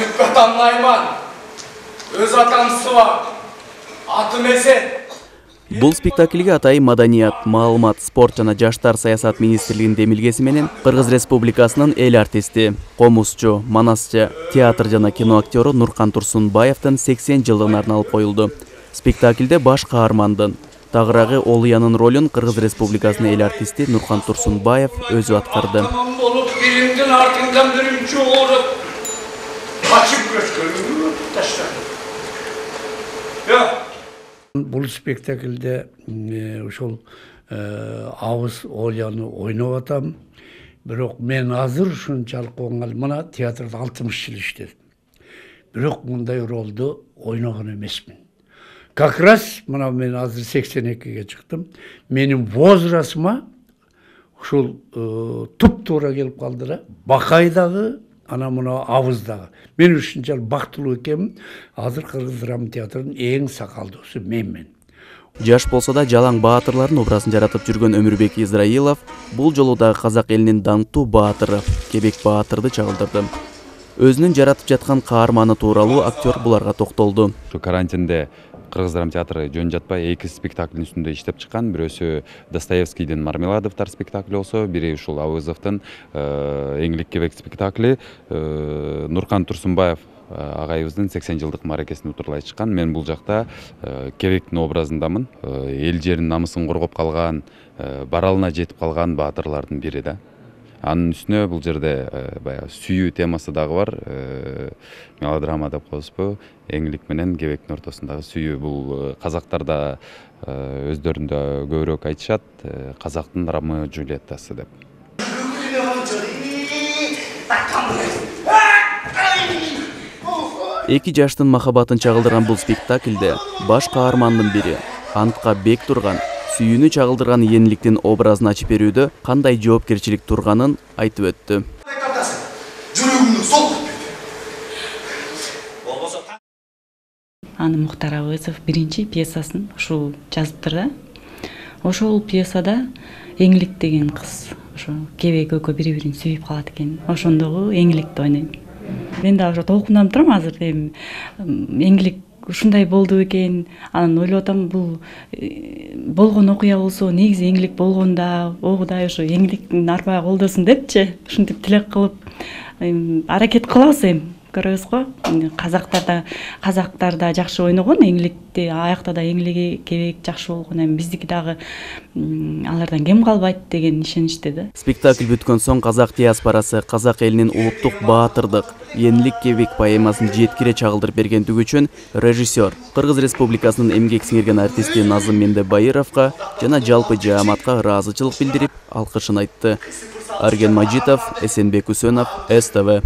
Түпке танмайман. Өз атамсы бар. Атым Эсен. Бул спектакльге атайы маданият, маалымат, спорт жана жаштар саясат министрлигинин демилгеси менен Кыргыз Республикасынын эл артисти, комузчу, манасчы, театр жана кино актеру Нуркан Турсунбаевдин 80 жылдыгына арналып коюлду. Спектакльде баш каармандын, тагыраагы Олуянын ролун Кыргыз Республикасынын эл артисти Нуркан Турсунбаев өзү аткарды. Бириңдин артыңдан биринчи ооруп, качып көчкөн таштады. Бұл спектакльде ошол Абыз Олуяны ойноп атам. Бирок мен азыр ушунчалык оңал мына театрда 60 жыл иштедим. Бирок мындай ролду ойногон эмесмин. Как раз мына мен азыр 82-ге чыктым. Менин возрастыма ушул туп-туура келип калды да. Бакайдагы ана мына Абыздагы. Мен ушунчал бактылуу экенмин. Азыр Кыргыз драма театрынын эң сакалдуусу менмин. Жаш болсо да жалаң баатырлардын образын жаратып жүргөн Өмүрбек Израилов бул жолу дагы казак элинин даңктуу баатыры Кебек Баатырды чагылдырды. Өзүнүн жаратып жаткан каарманы тууралуу актер буларга токтолду. Карантинде Кыргыз драма театры жөн жатпай 2 спектакльдин үстүндө иштеп чыккан. Бирөөсү Достоевскийдин Мармеладовтар спектакли болсо, бири ушул Абызовдун Эңлик Кебек спектакли, Нуркан Турсунбаев агайыбыздын 80 жылдык мааракесин утурлай чыккан. Мен бул жакта Кебектин образындамын. Эл жеринин намысын коргоп калган, баралына жетип калган баатырлардын бири да. Анын үстүнө бул жерде баягы сүйүү темасы дагы бар. Мелодрама деп коебузбу? Эңлик менен Кебектин ортосундагы сүйүү. Бул казактарда өздөрүндө көбүрөөк айтышат, казактын Ромео Джульеттасы деп. Эки жаштын махабатын чагылдырган бул спектакльде баш каармандын бири антка бек турган, сүйүүнү чагылдырган Энликтин образын ачып берүүдө кандай жоопкерчилик турганын айтып өттү. Аны Мухтар Абызов биринчи пьесасын ушул жазыптыр да. Ошол пьесада Эңлик деген кыз, ошо Кебек экөө бири-бирин сүйүп калат экен. Ошондогу Эңликти ойнойм. Мен да ошо толкунданып турам азыр. Эңлик ушундай болду экен. Анан ойлоп атам, бул болгон окуя болсо, негизи Эңлик болгонда, Кудай ошо Эңликтин арбагы колдосун депчи, ушинтип тилек кылып аракет кылабыз эми. Көрөбүз го. Казактарда жакшы ойногон Эңликти, аякта да Эңлиги Кебек жакшы болгон, эми биздики дагы алардан кем калбайт деген ишеничте да. Спектакль бүткөн соң казак диаспорасы казак элинин улуттук баатырдык Энлик Кебек поэмасын жеткире чагылдырып бергендиги үчүн режиссер Кыргыз Республикасынын эмгек сиңирген артисти Назым Мендебайыровго жана жалпы жааматка ыраазычылык билдирип, алкышын айтты. Арген Мажитов, Эсенбек Үсөнов, СТВ.